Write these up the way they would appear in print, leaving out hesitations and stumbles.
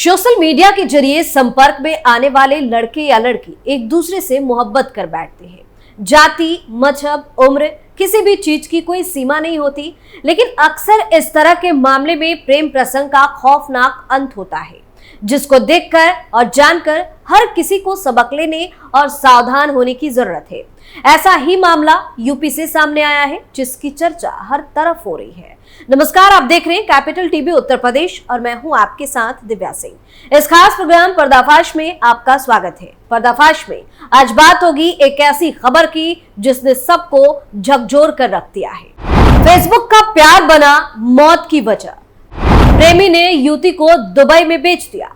Social media के जरिए संपर्क में आने वाले लड़के या लड़की एक दूसरे से मोहब्बत कर बैठते हैं। जाति, मजहब, उम्र, किसी भी चीज की कोई सीमा नहीं होती। लेकिन अक्सर इस तरह के मामले में प्रेम प्रसंग का खौफनाक अंत होता है, जिसको देखकर और जानकर हर किसी को सबक लेने और सावधान होने की जरूरत है। ऐसा ही मामला यूपी से सामने आया है, जिसकी चर्चा हर तरफ हो रही है। नमस्कार, आप देख रहे हैं कैपिटल टीवी उत्तर प्रदेश और मैं हूं आपके साथ दिव्या सिंह। इस खास प्रोग्राम पर्दाफाश में आपका स्वागत है। पर्दाफाश में आज बात होगी एक ऐसी खबर की जिसने सबको झकझोर कर रख दिया है। फेसबुक का प्यार बना मौत की वजह, प्रेमी ने युवती को दुबई में बेच दिया,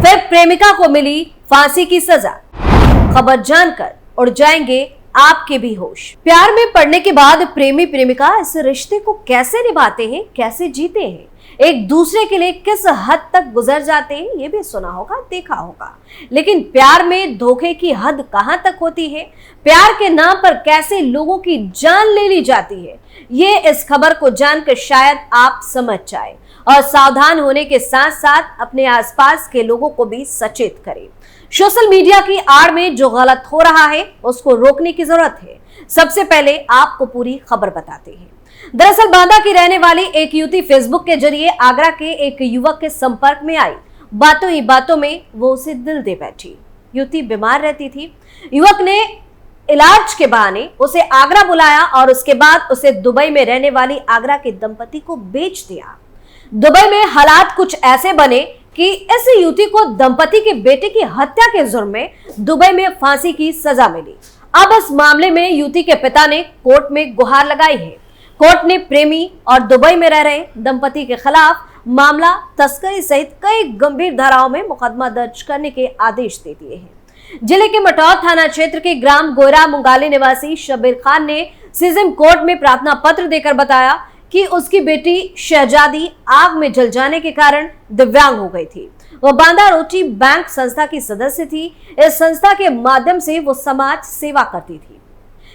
फिर प्रेमिका को मिली फांसी की सजा। खबर जानकर उड़ जाएंगे आपके भी होश। प्यार में पड़ने के बाद प्रेमी प्रेमिका इस रिश्ते को कैसे निभाते हैं, कैसे जीते हैं, एक दूसरे के लिए किस हद तक गुजर जाते हैं, ये भी सुना होगा, देखा होगा। लेकिन प्यार में धोखे की हद कहां तक होती है, प्यार के नाम पर कैसे लोगों की जान ले ली जाती है, ये इस खबर को जानकर शायद आप समझ जाए और सावधान होने के साथ साथ अपने आसपास के लोगों को भी सचेत करें। सोशल मीडिया की आड़ में जो गलत हो रहा है उसको रोकने की जरूरत है। सबसे पहले आपको पूरी खबर बताते हैं। दरअसल बांदा की रहने वाली एक युवती फेसबुक के जरिए आगरा के एक युवक के संपर्क में आई। बातों ही बातों में वो उसे दिल दे बैठी। युवती बीमार रहती थी। युवक ने इलाज के बहाने उसे आगरा बुलाया और उसके बाद उसे दुबई में रहने वाली आगरा के दंपति को बेच दिया। दुबई में हालात कुछ ऐसे बने कि इस युवती को दंपति के बेटे की हत्या के जुर्म में दुबई में फांसी की सजा मिली। अब इस मामले में युवती के पिता ने कोर्ट में गुहार लगाई है। कोर्ट ने प्रेमी और दुबई में रह रहे दंपति के खिलाफ मामला तस्करी सहित कई गंभीर धाराओं में मुकदमा दर्ज करने के आदेश दे दिए हैं। जिले के मटौद थाना क्षेत्र के ग्राम गोयरा मुंगाली निवासी शबीर खान ने सीजेम कोर्ट में प्रार्थना पत्र देकर बताया कि उसकी बेटी शहजादी आग में जल जाने के कारण दिव्यांग हो गई थी। वह बांदा रोटी बैंक संस्था की सदस्य थी। इस संस्था के माध्यम से वो समाज सेवा करती थी।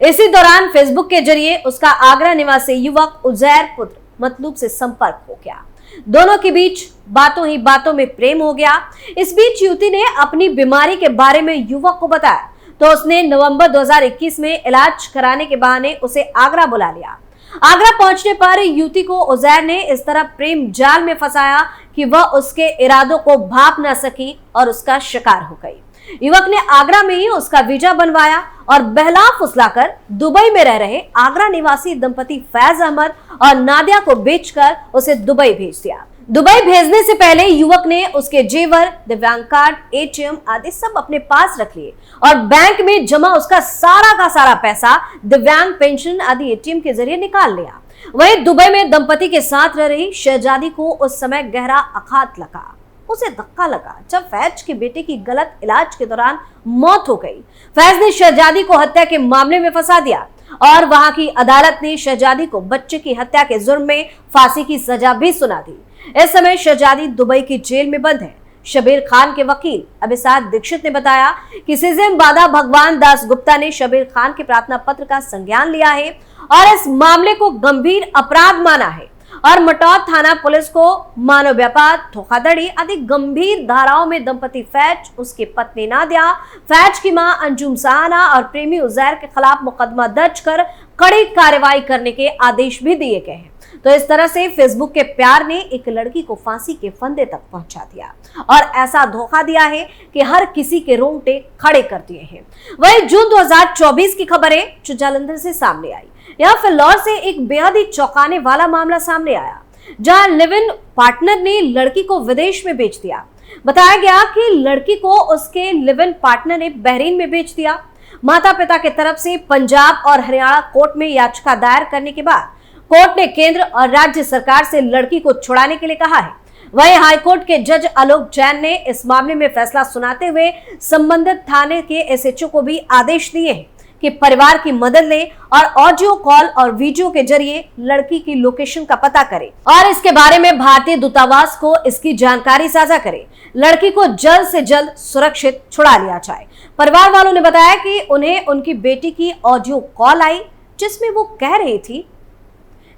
इसी दौरान फेसबुक के जरिए उसका आगरा निवासी युवक उजैर पुत्र मतलूब से संपर्क हो गया। दोनों के बीच बातों ही बातों में प्रेम हो गया। इस बीच युवती ने अपनी बीमारी के बारे में युवक को बताया तो उसने नवंबर 2021 में इलाज कराने के बहाने उसे आगरा बुला लिया। आगरा पहुंचने पर युवती को उजैर ने इस तरह प्रेम जाल में फंसाया कि वह उसके इरादों को भाप न सकी और उसका शिकार हो गई। युवक ने आगरा में ही उसका वीजा बनवाया और बहला फुसलाकर दुबई में रह रहे आगरा निवासी दंपति फैज अहमद और नादिया को बेचकर उसे दुबई भेज दिया। दुबई भेजने से पहले युवक ने उसके जेवर, दिव्यांग कार्ड, एटीएम आदि सब अपने पास रख लिए और बैंक में जमा उसका सारा का सारा पैसा दिव्यांग पेंशन आदि एटीएम के जरिए निकाल लिया। वहीं दुबई में दंपति के साथ रह रही शहजादी को उस समय गहरा आघात लगा। उसे धक्का लगा जब फैज के बेटे की गलत इलाज के दौरान मौत हो गई। फैज ने शहजादी को हत्या के मामले में फंसा दिया और वहां की अदालत ने शहजादी को बच्चे की हत्या के जुर्म में फांसी की सजा भी सुना दी। इस समय शहजादी दुबई की जेल में बंद है। शबीर खान के वकील अभिषेक दीक्षित ने बताया कि सीजेम बांदा भगवान दास गुप्ता ने शबीर खान के प्रार्थना पत्र का संज्ञान लिया है और इस मामले को गंभीर अपराध माना है और मटौद थाना पुलिस को मानव व्यापार, धोखाधड़ी आदि गंभीर धाराओं में दंपति फैज, उसकी पत्नी नादिया, फैज की मां अंजुम सहाना और प्रेमी उजैर के खिलाफ मुकदमा दर्ज कर कड़ी कार्रवाई करने के आदेश भी दिए गए हैं। तो इस तरह से फेसबुक के प्यार ने एक लड़की को फांसी के फंदे तक पहुंचा दिया और ऐसा धोखा दिया है कि हर किसी के रोंगटे खड़े कर दिए हैं। वहीं जून 2024 की खबर है जो जालंधर से सामने आई। यहाँ फिलौर से एक बेहद ही चौंकाने वाला मामला सामने आया, जहां लिव इन पार्टनर ने लड़की को विदेश में बेच दिया। बताया गया कि लड़की को उसके लिव इन पार्टनर ने बहरीन में बेच दिया। माता पिता की तरफ से पंजाब और हरियाणा कोर्ट में याचिका दायर करने के बाद कोर्ट ने केंद्र और राज्य सरकार से लड़की को छुड़ाने के लिए कहा है। वहीं हाईकोर्ट के जज आलोक जैन ने इस मामले में फैसला सुनाते हुए संबंधित थाने के एसएचओ को भी आदेश दिए हैं कि परिवार की मदद ले और ऑडियो कॉल और वीडियो के जरिए लड़की की लोकेशन का पता करे और इसके बारे में भारतीय दूतावास को इसकी जानकारी साझा करे। लड़की को जल्द से जल्द सुरक्षित छुड़ा लिया जाए। परिवार वालों ने बताया कि उन्हें उनकी बेटी की ऑडियो कॉल आई जिसमें वो कह रही थी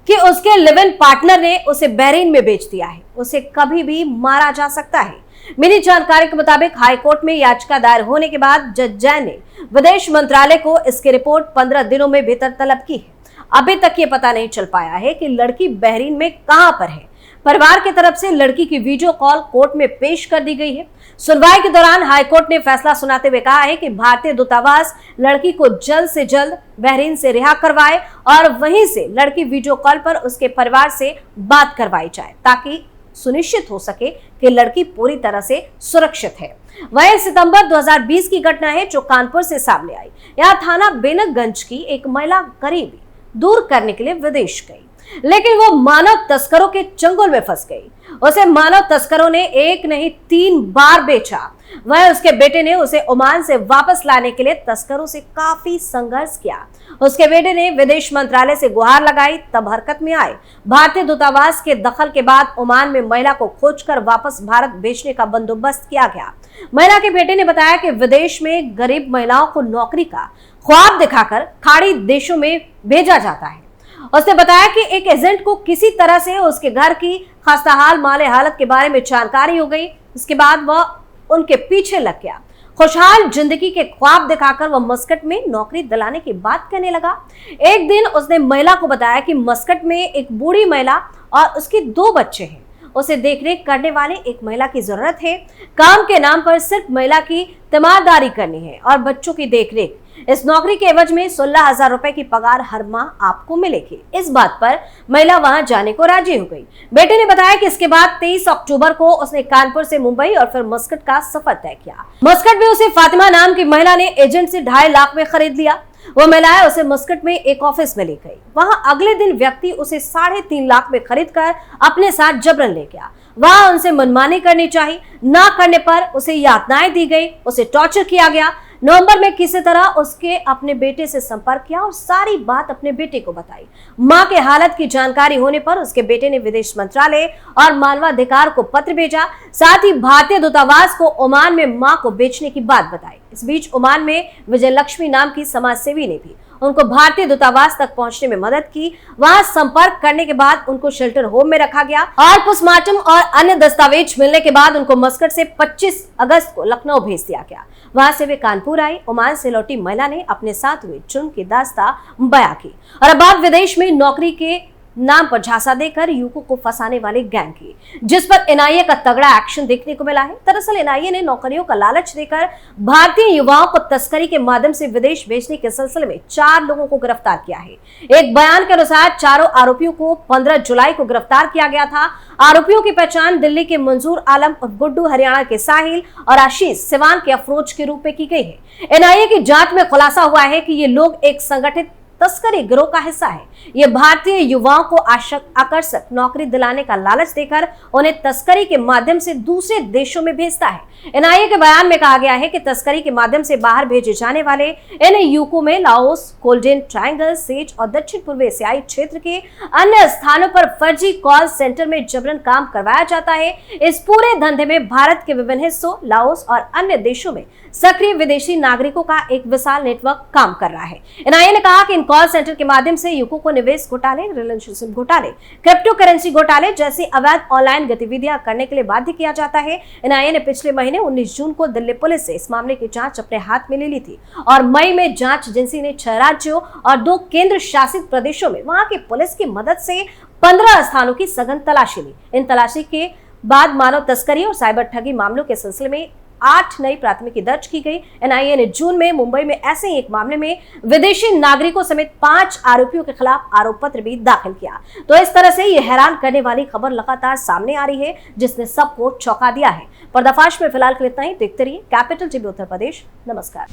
कि उसके लिव इन पार्टनर ने उसे बहरीन में बेच दिया है, उसे कभी भी मारा जा सकता है। मिली जानकारी के मुताबिक हाईकोर्ट में याचिका दायर होने के बाद जज जैन ने विदेश मंत्रालय को इसकी रिपोर्ट 15 दिनों में भीतर तलब की है। अभी तक ये पता नहीं चल पाया है कि लड़की बहरीन में कहां पर है। परिवार की तरफ से लड़की की वीडियो कॉल कोर्ट में पेश कर दी गई है। सुनवाई के दौरान हाईकोर्ट ने फैसला सुनाते हुए कहा है कि भारतीय दूतावास लड़की को जल्द से जल्द बहरीन से रिहा करवाए और वहीं से लड़की वीडियो कॉल पर उसके परिवार से बात करवाई जाए ताकि सुनिश्चित हो सके कि लड़की पूरी तरह से सुरक्षित है। वह सितंबर 2020 की घटना है जो कानपुर से सामने आई। यह थाना बेनकगंज की एक महिला गरीबी दूर करने के लिए विदेश गई, लेकिन वो मानव तस्करों के चंगुल में फंस गई। उसे मानव तस्करों ने एक नहीं 3 बार बेचा। वह उसके बेटे ने उसे ओमान से वापस लाने के लिए तस्करों से काफी संघर्ष किया। उसके बेटे ने विदेश मंत्रालय से गुहार लगाई, तब हरकत में आए। भारतीय दूतावास के दखल के बाद ओमान में महिला को खोजकर वापस भारत भेजने का बंदोबस्त किया गया। महिला के बेटे ने बताया कि विदेश में गरीब महिलाओं को नौकरी का ख्वाब दिखाकर खाड़ी देशों में भेजा जाता है। उसने बताया कि एक एजेंट को किसी तरह से उसके घर की खस्ताहाल माले हालत के बारे में जानकारी हो गई। इसके बाद वह उनके पीछे लग गया। खुशहाल जिंदगी के ख्वाब दिखाकर वह मस्कट में नौकरी दिलाने की बात करने लगा। एक दिन उसने महिला को बताया कि मस्कट में एक बूढ़ी महिला और उसके 2 बच्चे हैं। उसे देखरेख करने वाले एक महिला की जरूरत है। काम के नाम पर सिर्फ महिला की तीमारदारी करनी है और बच्चों की देखरेख। इस नौकरी के एवज में 16,000 रुपए की पगार हर माह आपको मिलेगी। इस बात पर महिला वहां जाने को राजी हो गई। बेटे ने बताया कि इसके बाद 23 अक्टूबर को उसने कानपुर से मुंबई और फिर मस्कट का सफर तय किया। मस्कट में उसे फातिमा नाम की महिला ने एजेंट से 2.5 लाख में खरीद लिया। वो महिला उसे मस्कट में एक ऑफिस में ले गई। वहां अगले दिन व्यक्ति उसे 3.5 लाख में खरीद कर अपने साथ जबरन ले गया। वहां उनसे मनमानी करनी चाहिए, ना करने पर उसे यातनाएं दी गई, उसे टॉर्चर किया गया। नवंबर में किसी तरह उसके अपने बेटे से संपर्क किया और सारी बात अपने बेटे को बताई। मां के हालत की जानकारी होने पर उसके बेटे ने विदेश मंत्रालय और मानवाधिकार को पत्र भेजा। साथ ही भारतीय दूतावास को ओमान में मां को बेचने की बात बताई। इस बीच ओमान में विजय लक्ष्मी नाम की समाज सेवी ने भी उनको भारतीय दूतावास तक पहुंचने में मदद की। वहां संपर्क करने के बाद उनको शेल्टर होम में रखा गया और पोस्टमार्टम और अन्य दस्तावेज मिलने के बाद उनको मस्कट से 25 अगस्त को लखनऊ भेज दिया गया। वहां से वे कानपुर आई। ओमान से लौटी महिला ने अपने साथ हुए जुर्म की दास्तां बयां की और अब आप विदेश में नौकरी के नाम पर झांसा देकर युवकों को फंसाने वाले गैंग की, जिस पर एनआईए का तगड़ा एक्शन देखने को मिला है। दरअसल एनआईए ने नौकरियों का लालच देकर भारतीय युवाओं को तस्करी के माध्यम से विदेश भेजने के सिलसिले में 4 लोगों को गिरफ्तार किया है। एक बयान के अनुसार चारों आरोपियों को 15 जुलाई को गिरफ्तार किया गया था। आरोपियों की पहचान दिल्ली के मंजूर आलम और गुड्डू, हरियाणा के साहिल और आशीष, सिवान के अफरोज के रूप में की गई है। एनआईए की जांच में खुलासा हुआ है कि ये लोग एक संगठित तस्करी गिरोह का हिस्सा है। ये भारतीय युवाओं को आकर्षक नौकरी दिलाने का लालच देकर उन्हें तस्करी के माध्यम से दूसरे देशों में भेजता है। एनआईए के बयान में कहा गया है कि तस्करी के माध्यम से बाहर भेजे जाने वाले इन युवकों में लाओस, गोल्डन ट्रायंगल, सेज और दक्षिण पूर्व एशियाई क्षेत्र के अन्य स्थानों पर फर्जी कॉल सेंटर में जबरन काम करवाया जाता है। इस पूरे धंधे में भारत के विभिन्न हिस्सों, लाओस और अन्य देशों में सक्रिय विदेशी नागरिकों का एक विशाल नेटवर्क काम कर रहा है। एनआईए ने कहा कि इन कॉल सेंटर के माध्यम से युवकों को निवेश घोटाले, रिलेशनशिप घोटाले, क्रिप्टो करेंसी घोटाले जैसी अवैध ऑनलाइन गतिविधियां करने के लिए बाध्य किया जाता है। एनआईए ने पिछले महीने 19 जून को दिल्ली पुलिस से इस मामले की जांच अपने हाथ में ले ली थी और मई में जांच एजेंसी ने 6 राज्यों और 2 केंद्र शासित प्रदेशों में वहां की पुलिस की मदद से 15 स्थानों की सघन तलाशी ली। इन तलाशी के बाद मानव तस्करी और साइबर ठगी मामलों के सिलसिले में 8 नई प्राथमिकी दर्ज की गई। एनआईए ने जून में मुंबई में ऐसे ही एक मामले में विदेशी नागरिकों समेत 5 आरोपियों के खिलाफ आरोप पत्र भी दाखिल किया। तो इस तरह से ये हैरान करने वाली खबर लगातार सामने आ रही है जिसने सबको चौंका दिया है। पर्दाफाश में फिलहाल के लिए इतना ही। देखते रहिए कैपिटल टीवी उत्तर प्रदेश। नमस्कार।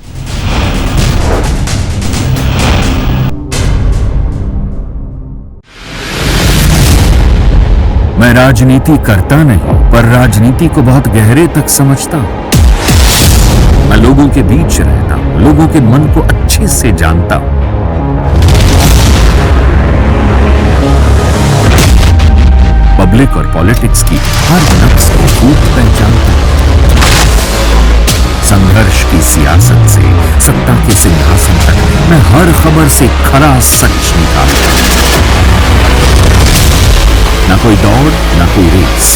मैं राजनीति करता नहीं, पर राजनीति को बहुत गहरे तक समझता हूं। मैं लोगों के बीच रहता हूं, लोगों के मन को अच्छे से जानता हूं। पब्लिक और पॉलिटिक्स की हर नक्श को खूब पहचानता हूं। संघर्ष की सियासत से सत्ता के सिंहासन तक मैं हर खबर से खरा सच निकालता हूं। ना कोई दौड़, ना कोई रेस,